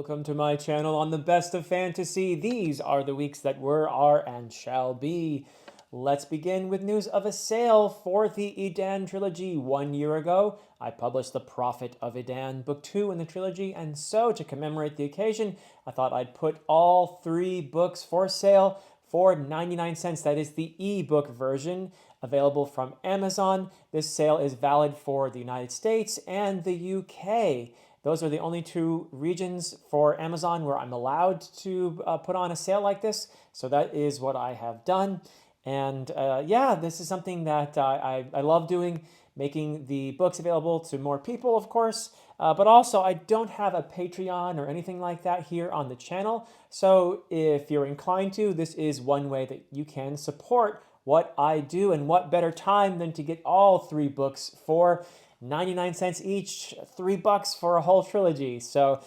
welcome to my channel on the best of fantasy. These are the weeks that were, are, and shall be. Let's begin with news of a sale for the Adan Trilogy. 1 year ago, I published The Prophet of Adan, book 2 in the trilogy, and so to commemorate the occasion, I thought I'd put all 3 books for sale for 99 cents. That is the ebook version, available from Amazon. This sale is valid for the United States and the UK. Those are the only 2 regions for Amazon where I'm allowed to put on a sale like this. So that is what I have done. And yeah, this is something that I love doing, making the books available to more people, of course. But also, I don't have a Patreon or anything like that here on the channel. So if you're inclined to, this is one way that you can support what I do. And what better time than to get all 3 books for 99 cents each, $3 for a whole trilogy. So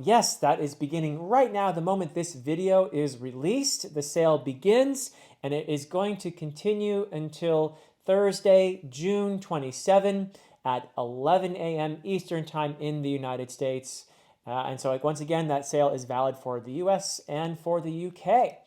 yes, that is beginning right now. The moment this video is released, the sale begins, and it is going to continue until Thursday, June 27 at 11 a.m. Eastern Time in the United States. And so once again, that sale is valid for the US and for the UK.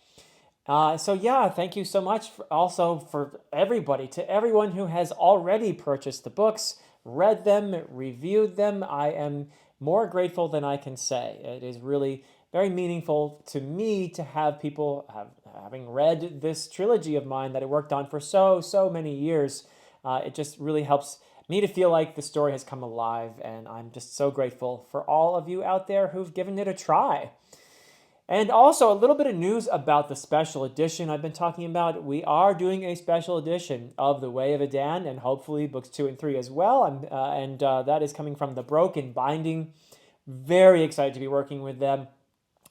So yeah, thank you so much also for everybody, to everyone who has already purchased the books, read them, reviewed them. I am more grateful than I can say. It is really very meaningful to me to have people having read this trilogy of mine that I worked on for so many years. It just really helps me to feel like the story has come alive, and I'm just so grateful for all of you out there who've given it a try. And also a little bit of news about the special edition I've been talking about. We are doing a special edition of The Way of Adan, and hopefully books 2 and 3 as well. That is coming from The Broken Binding. Very excited to be working with them.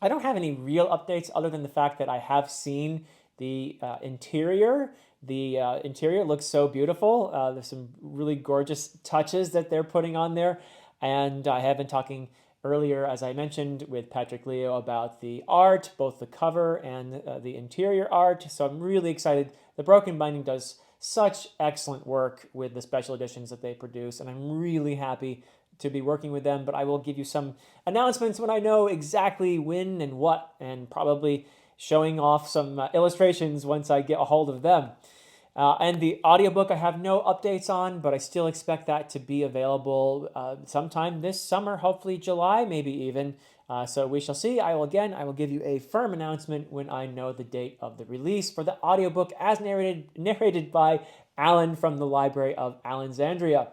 I don't have any real updates other than the fact that I have seen the interior. The interior looks so beautiful. There's some really gorgeous touches that they're putting on there. And I have been talking earlier, as I mentioned, with Patrick Leo about the art, both the cover and the interior art. So I'm really excited. The Broken Binding does such excellent work with the special editions that they produce, and I'm really happy to be working with them. But I will give you some announcements when I know exactly when and what, and probably showing off some illustrations once I get a hold of them. And the audiobook I have no updates on, but I still expect that to be available sometime this summer, hopefully July, maybe even. So we shall see. I will give you a firm announcement when I know the date of the release for the audiobook as narrated by Alan from the Library of Alexandria.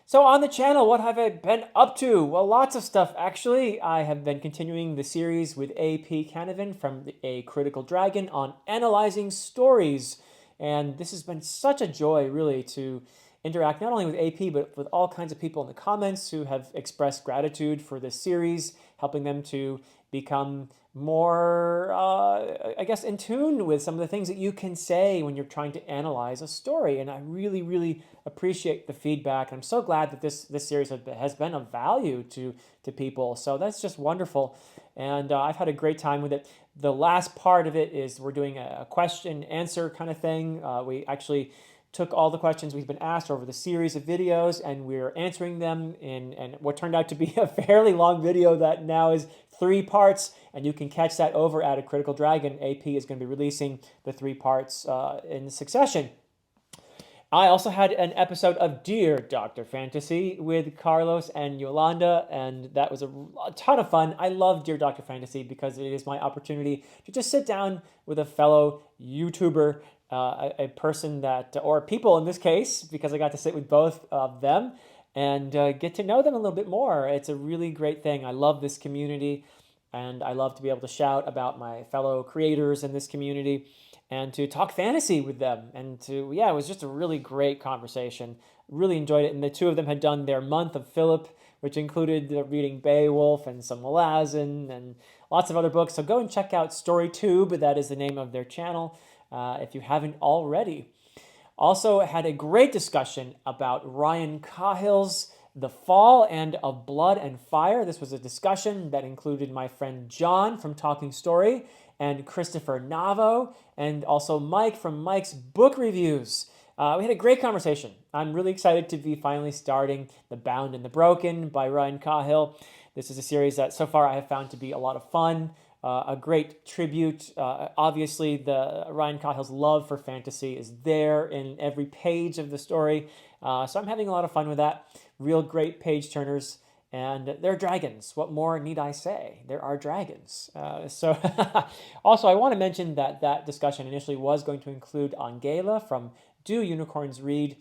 So on the channel, what have I been up to? Well, lots of stuff, actually. I have been continuing the series with A.P. Canavan from A Critical Dragon on analyzing stories. And this has been such a joy, really, to interact not only with AP, but with all kinds of people in the comments who have expressed gratitude for this series, helping them to become more, I guess, in tune with some of the things that you can say when you're trying to analyze a story. And I really appreciate the feedback. I'm so glad that this series has been of value to people. So that's just wonderful. And I've had a great time with it. The last part of it is we're doing a question answer kind of thing. We actually took all the questions we've been asked over the series of videos, and we're answering them in what turned out to be a fairly long video that now is 3 parts, and you can catch that over at A Critical Dragon. AP is going to be releasing the 3 parts in succession. I also had an episode of Dear Dr. Fantasy with Carlos and Yolanda, and that was a ton of fun. I love Dear Dr. Fantasy because it is my opportunity to just sit down with a fellow YouTuber, a person that, or people in this case, because I got to sit with both of them and get to know them a little bit more. It's a really great thing. I love this community, and I love to be able to shout about my fellow creators in this community and to talk fantasy with them. And it was just a really great conversation. Really enjoyed it. And the 2 of them had done their month of Philip, which included reading Beowulf and some Malazan and lots of other books. So go and check out StoryTube. That is the name of their channel if you haven't already. Also had a great discussion about Ryan Cahill's The Fall and of Blood and Fire. This was a discussion that included my friend John from Talking Story and Christopher Navo, and also Mike from Mike's Book Reviews. We had a great conversation. I'm really excited to be finally starting The Bound and the Broken by Ryan Cahill. This is a series that so far I have found to be a lot of fun, a great tribute. Obviously, the Ryan Cahill's love for fantasy is there in every page of the story. So I'm having a lot of fun with that. Real great page turners. And they're dragons. What more need I say? There are dragons. Also, I want to mention that that discussion initially was going to include Angela from Do Unicorns Read.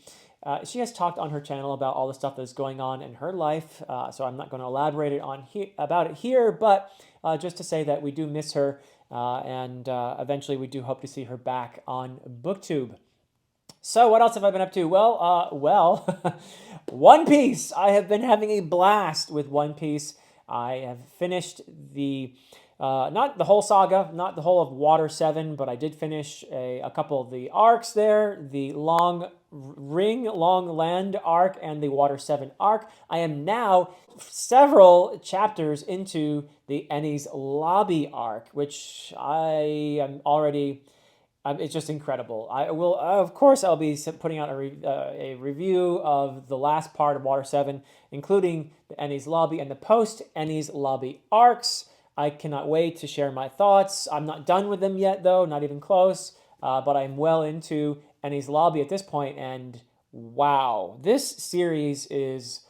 She has talked on her channel about all the stuff that's going on in her life, so I'm not going to elaborate about it here, but just to say that we do miss her, and eventually we do hope to see her back on BookTube. So what else have I been up to? Well, One Piece. I have been having a blast with One Piece. I have finished not the whole saga, not the whole of Water 7, but I did finish a couple of the arcs there, the Long Land arc and the Water 7 arc. I am now several chapters into the Enies Lobby arc, which I am already... it's just incredible. I will, of course, I'll be putting out a review of the last part of Water 7, including the Enies Lobby and the post-Enies Lobby arcs. I cannot wait to share my thoughts. I'm not done with them yet, though, not even close, but I'm well into Enies Lobby at this point, and wow, this series is...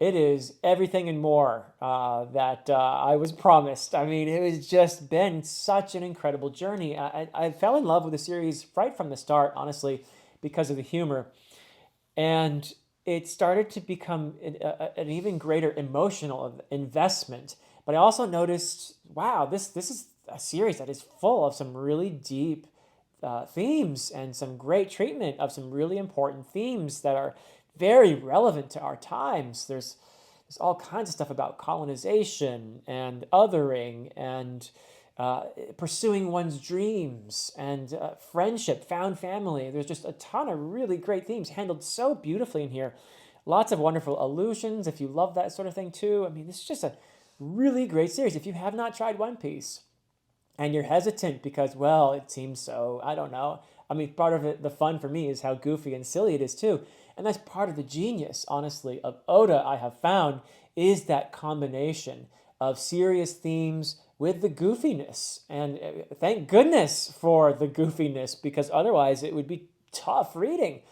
it is everything and more that I was promised. I mean, it has just been such an incredible journey. I fell in love with the series right from the start, honestly, because of the humor. And it started to become an even greater emotional investment. But I also noticed, wow, this is a series that is full of some really deep themes and some great treatment of some really important themes that are very relevant to our times. There's all kinds of stuff about colonization and othering and pursuing one's dreams and friendship, found family. There's just a ton of really great themes handled so beautifully in here. Lots of wonderful allusions if you love that sort of thing too. I mean, this is just a really great series. If you have not tried One Piece and you're hesitant because, well, it seems so, I don't know. I mean, part of it, the fun for me is how goofy and silly it is too. And that's part of the genius, honestly, of Oda, I have found, is that combination of serious themes with the goofiness. And thank goodness for the goofiness, because otherwise it would be tough reading.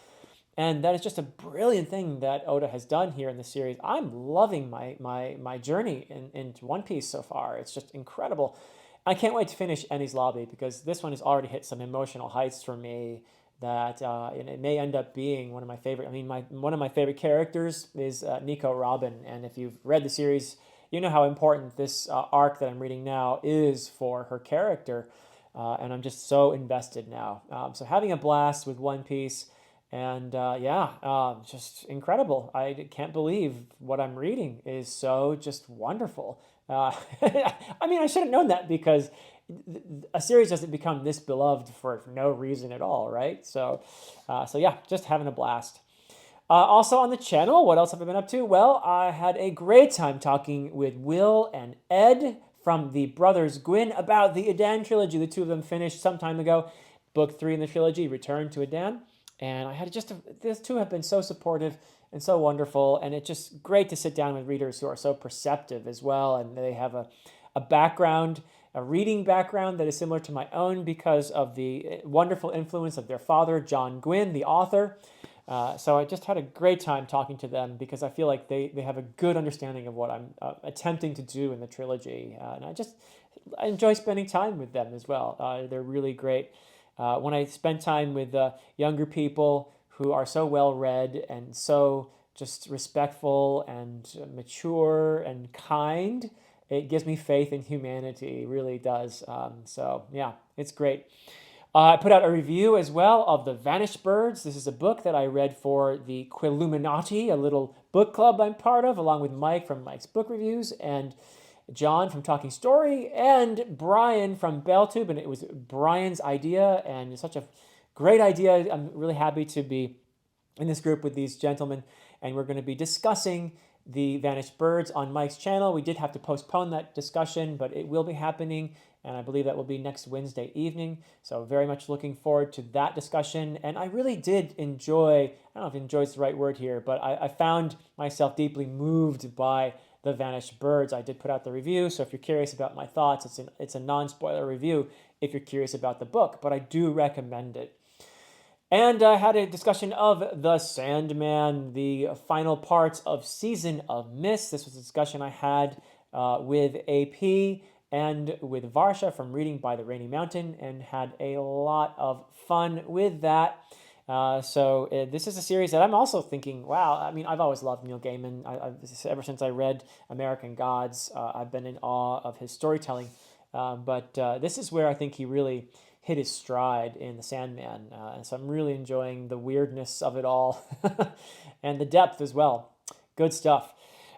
And that is just a brilliant thing that Oda has done here in the series. I'm loving my journey into One Piece so far. It's just incredible. I can't wait to finish Enies Lobby, because this one has already hit some emotional heights for me that and it may end up being one of my favorite. I mean, one of my favorite characters is Nico Robin, and if you've read the series, you know how important this arc that I'm reading now is for her character, and I'm just so invested now. So having a blast with One Piece, and just incredible. I can't believe what I'm reading is so just wonderful. I mean, I should have known that, because a series doesn't become this beloved for no reason at all, right? So yeah, just having a blast. Also on the channel, what else have I been up to? Well, I had a great time talking with Will and Ed from the Brothers Gwyn about the Adan Trilogy. The two of them finished some time ago. Book 3 in the trilogy, Return to Adan. And I had these two have been so supportive and so wonderful. And it's just great to sit down with readers who are so perceptive as well. And they have a background, a reading background that is similar to my own because of the wonderful influence of their father, John Gwyn, the author. So I just had a great time talking to them, because I feel like they have a good understanding of what I'm attempting to do in the trilogy. And I enjoy spending time with them as well. They're really great. When I spend time with younger people who are so well-read and so just respectful and mature and kind, it gives me faith in humanity. It really does. So yeah, it's great. I put out a review as well of The Vanished Birds. This is a book that I read for the Quilluminati, a little book club I'm part of, along with Mike from Mike's Book Reviews, and John from Talking Story, and Brian from BellTube. And it was Brian's idea, and it's such a great idea. I'm really happy to be in this group with these gentlemen, and we're going to be discussing The Vanished Birds on Mike's channel. We did have to postpone that discussion, but it will be happening, and I believe that will be next Wednesday evening. So very much looking forward to that discussion. And I really did enjoy, I don't know if enjoy is the right word here, but I found myself deeply moved by The Vanished Birds. I did put out the review, so if you're curious about my thoughts, it's a non-spoiler review if you're curious about the book, but I do recommend it. And I had a discussion of The Sandman, the final parts of Season of Mist. This was a discussion I had with AP and with Varsha from Reading by the Rainy Mountain, and had a lot of fun with that. This is a series that I'm also thinking, wow, I mean, I've always loved Neil Gaiman. Ever since I read American Gods, I've been in awe of his storytelling. But this is where I think he really hit his stride in The Sandman. So I'm really enjoying the weirdness of it all and the depth as well. Good stuff.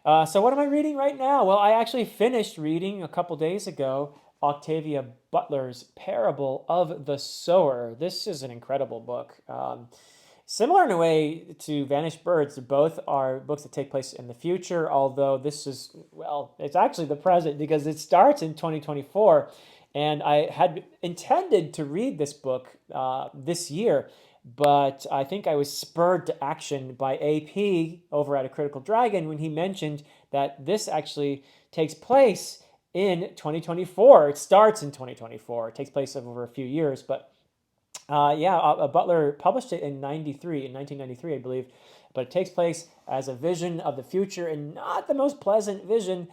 So what am I reading right now? Well, I actually finished reading a couple days ago Octavia Butler's Parable of the Sower. This is an incredible book. Similar in a way to Vanished Birds, both are books that take place in the future, although this is, well, it's actually the present because it starts in 2024. And I had intended to read this book this year, but I think I was spurred to action by AP over at A Critical Dragon when he mentioned that this actually takes place in 2024. It starts in 2024. It takes place over a few years, but Butler published it in 1993, I believe, but it takes place as a vision of the future, and not the most pleasant vision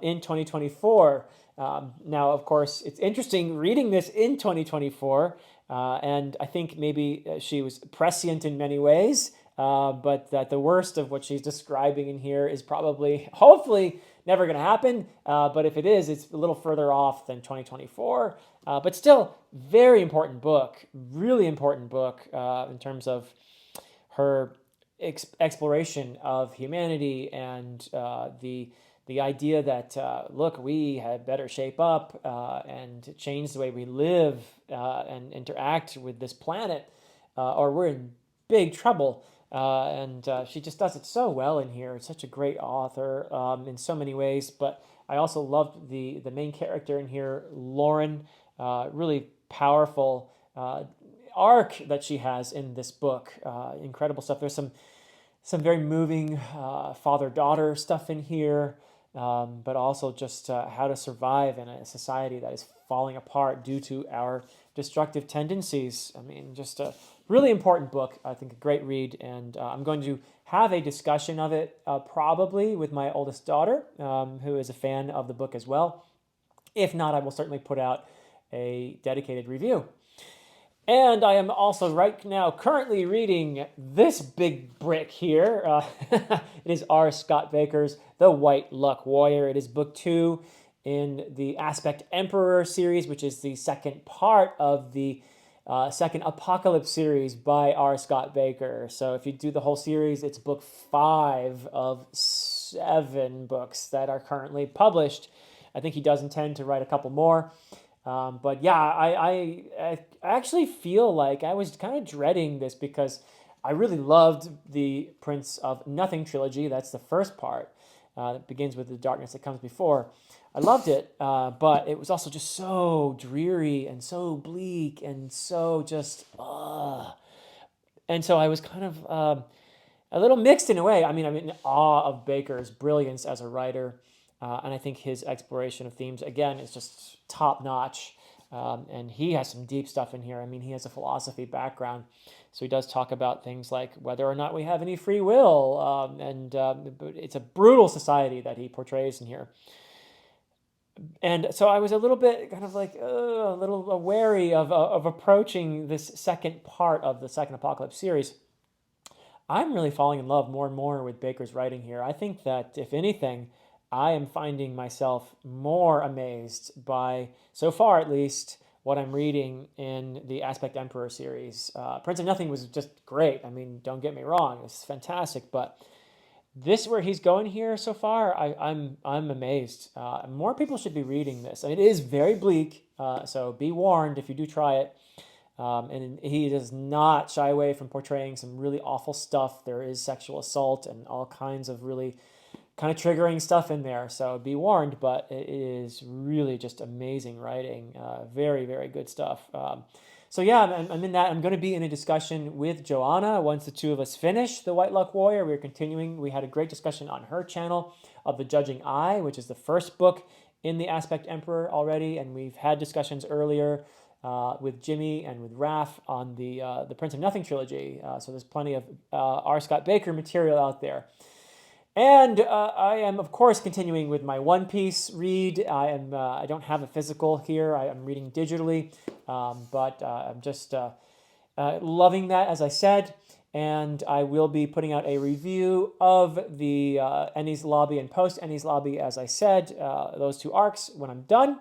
in 2024. Now, of course, it's interesting reading this in 2024, and I think maybe she was prescient in many ways, but that the worst of what she's describing in here is probably, hopefully, never going to happen. But if it is, it's a little further off than 2024. But still, very important book, really important book in terms of her exploration of humanity and the idea that, look, we had better shape up and change the way we live and interact with this planet, or we're in big trouble. She just does it so well in here. It's such a great author in so many ways. But I also loved the main character in here, Lauren. Really powerful arc that she has in this book. Incredible stuff. There's some very moving father-daughter stuff in here, but also just how to survive in a society that is falling apart due to our destructive tendencies. I mean, just a really important book. I think a great read, and I'm going to have a discussion of it probably with my oldest daughter, who is a fan of the book as well. If not, I will certainly put out a dedicated review. And I am also right now currently reading this big brick here. It is R. Scott Baker's The White Luck Warrior. It is book 2 in the Aspect Emperor series, which is the second part of the second Apocalypse series by R. Scott Baker. So if you do the whole series, it's book 5 of 7 books that are currently published. I think he does intend to write a couple more. But yeah, I actually feel like I was kind of dreading this because I really loved the Prince of Nothing trilogy. That's the first part that begins with the darkness that comes before. I loved it, but it was also just so dreary and so bleak and so just, and so I was kind of a little mixed in a way. I mean, I'm in awe of Baker's brilliance as a writer. And I think his exploration of themes, again, is just top notch. And he has some deep stuff in here. I mean, he has a philosophy background. So he does talk about things like whether or not we have any free will. But it's a brutal society that he portrays in here. And so I was a little bit kind of like a little wary of approaching this second part of the second Apocalypse series. I'm really falling in love more and more with Baker's writing here. I think that, if anything, I am finding myself more amazed by, so far at least, what I'm reading in the Aspect Emperor series. Prince of Nothing was just great. I mean, don't get me wrong, it's fantastic, but this, where he's going here so far, I'm amazed. More people should be reading this. I mean, it is very bleak, so be warned if you do try it. And he does not shy away from portraying some really awful stuff. There is sexual assault and all kinds of really kind of triggering stuff in there, so be warned, but it is really just amazing writing. Very, very good stuff. So yeah, I'm in that. I'm going to be in a discussion with Joanna once the two of us finish The White Luck Warrior. We're continuing. We had a great discussion on her channel of The Judging Eye, which is the first book in the Aspect Emperor already, and we've had discussions earlier with Jimmy and with Raph on the Prince of Nothing trilogy. So there's plenty of R. Scott Bakker material out there. And I am, of course, continuing with my One Piece read. I don't have a physical here. I'm reading digitally, but I'm just loving that, as I said. And I will be putting out a review of the Enies Lobby and post Enies Lobby, as I said, those two arcs when I'm done.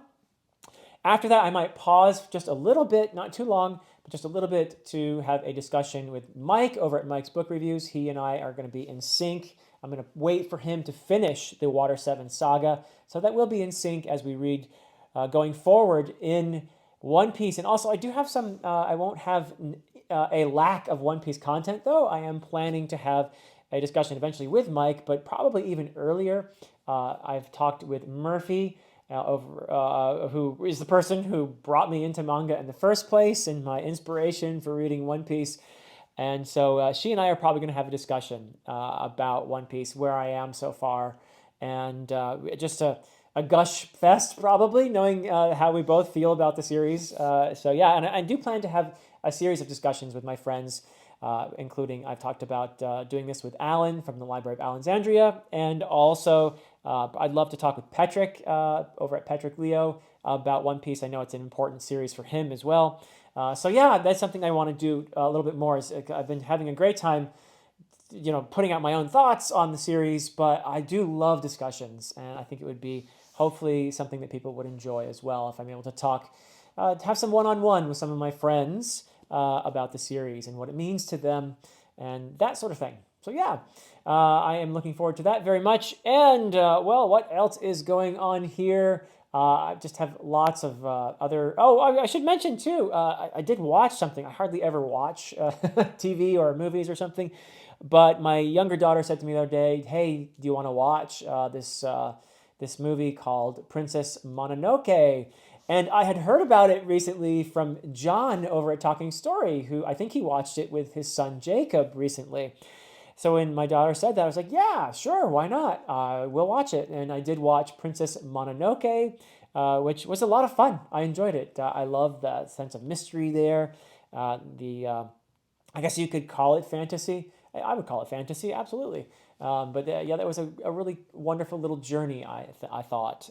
After that, I might pause just a little bit, not too long, but just a little bit to have a discussion with Mike over at Mike's Book Reviews. He and I are going to be in sync. I'm going to wait for him to finish the Water 7 saga, so that we'll be in sync as we read going forward in One Piece. And also, I do have some, I won't have a lack of One Piece content, though. I am planning to have a discussion eventually with Mike, but probably even earlier. I've talked with Murphy, who is the person who brought me into manga in the first place and my inspiration for reading One Piece. And so she and I are probably going to have a discussion about One Piece, where I am so far, and just a gush fest probably, knowing how we both feel about the series. So yeah, and I do plan to have a series of discussions with my friends, including I've talked about doing this with Alan from the Library of Alexandria, and also I'd love to talk with Patrick over at Patrick Leo about One Piece. I know it's an important series for him as well. So yeah, that's something I want to do a little bit more. I've been having a great time, putting out my own thoughts on the series, but I do love discussions, and I think it would be hopefully something that people would enjoy as well if I'm able to talk, have some one-on-one with some of my friends about the series and what it means to them and that sort of thing. So yeah, I am looking forward to that very much. And well, what else is going on here? I just have lots of other. Oh, I should mention too. I did watch something. I hardly ever watch TV or movies or something, but my younger daughter said to me the other day, "Hey, do you want to watch this movie called Princess Mononoke?" And I had heard about it recently from John over at Talking Story, who I think he watched it with his son Jacob recently. So when my daughter said that, I was like, yeah, sure, why not? We'll watch it. And I did watch Princess Mononoke, which was a lot of fun. I enjoyed it. I love the sense of mystery there. I guess you could call it fantasy. I would call it fantasy, absolutely. But yeah, that was a really wonderful little journey, I thought.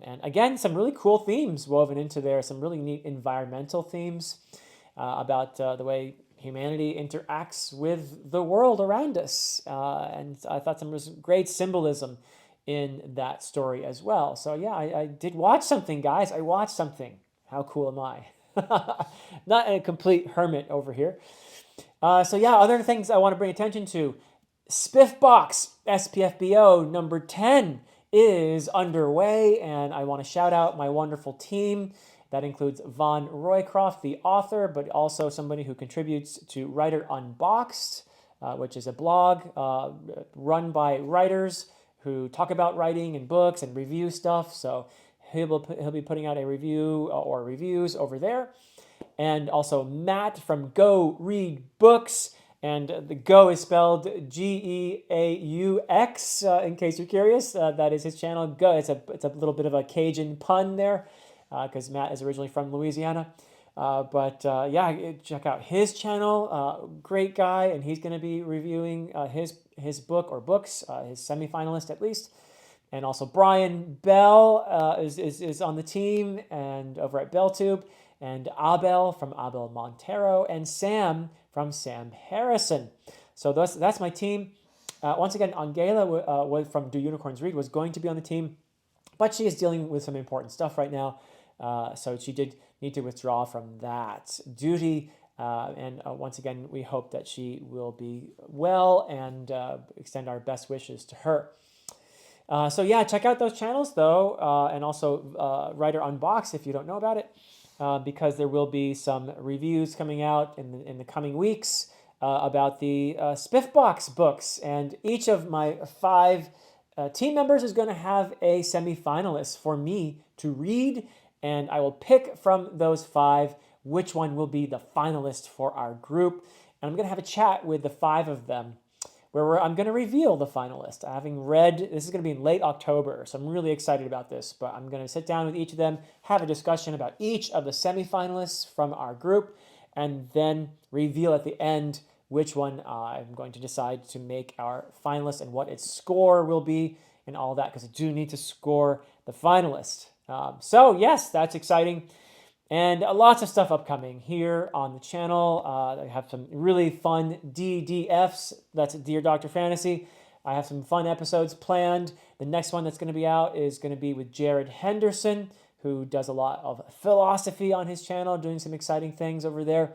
And again, some really cool themes woven into there, some really neat environmental themes about the way humanity interacts with the world around us. And I thought some great symbolism in that story as well. So yeah, I did watch something, guys. I watched something. How cool am I? Not a complete hermit over here. So yeah, other things I want to bring attention to. SPFBOX, SPFBO number 10 is underway, and I want to shout out my wonderful team. That includes Von Roycroft, the author, but also somebody who contributes to Writer Unboxed, which is a blog run by writers who talk about writing and books and review stuff. So he'll be putting out a review or reviews over there. And also Matt from Go Read Books. And the Go is spelled Geaux, in case you're curious. That is his channel. Go. It's a little bit of a Cajun pun there, because Matt is originally from Louisiana. But yeah, check out his channel. Great guy, and he's going to be reviewing his book or books, his semifinalist at least. And also Brian Bell is on the team and over at BellTube, and Abel from Abel Montero, and Sam from Sam Harrison. So that's my team. Once again, Angela from Do Unicorns Read was going to be on the team, but she is dealing with some important stuff right now. So she did need to withdraw from that duty. And once again, we hope that she will be well and extend our best wishes to her. So yeah, check out those channels though, and also Writer Unbox if you don't know about it, because there will be some reviews coming out in the coming weeks about the SPFBOX books, and each of my 5 team members is going to have a semi-finalist for me to read, and I will pick from those 5 which one will be the finalist for our group. And I'm going to have a chat with the 5 of them where I'm going to reveal the finalist. Having read, this is going to be in late October, so I'm really excited about this. But I'm going to sit down with each of them, have a discussion about each of the semifinalists from our group, and then reveal at the end which one I'm going to decide to make our finalist and what its score will be and all that, because I do need to score the finalist. So yes, that's exciting. And lots of stuff upcoming here on the channel. I have some really fun DDFs. That's Dear Dr. Fantasy. I have some fun episodes planned. The next one that's going to be out is going to be with Jared Henderson, who does a lot of philosophy on his channel, doing some exciting things over there.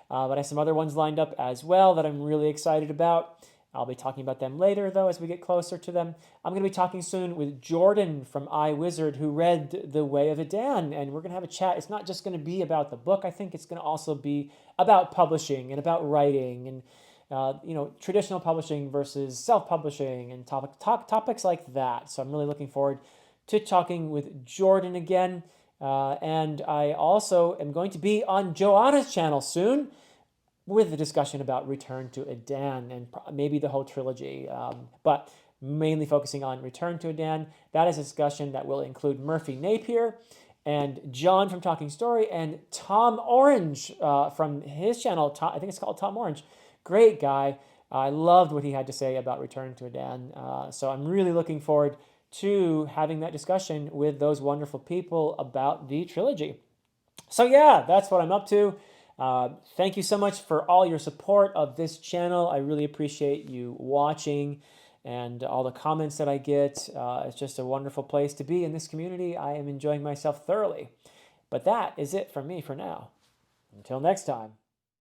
But I have some other ones lined up as well that I'm really excited about. I'll be talking about them later, though, as we get closer to them. I'm going to be talking soon with Jordan from iWizard, who read The Way of Adan, and we're going to have a chat. It's not just going to be about the book. I think it's going to also be about publishing and about writing and traditional publishing versus self-publishing and topics like that. So I'm really looking forward to talking with Jordan again. And I also am going to be on Joanna's channel soon with a discussion about Return to Adan and maybe the whole trilogy, but mainly focusing on Return to Adan. That is a discussion that will include Murphy Napier and John from Talking Story and Tom Orange from his channel. I think it's called Tom Orange. Great guy. I loved what he had to say about Return to Adan. So I'm really looking forward to having that discussion with those wonderful people about the trilogy. So yeah, that's what I'm up to. Thank you so much for all your support of this channel. I really appreciate you watching and all the comments that I get. It's just a wonderful place to be in this community. I am enjoying myself thoroughly. But that is it from me for now. Until next time.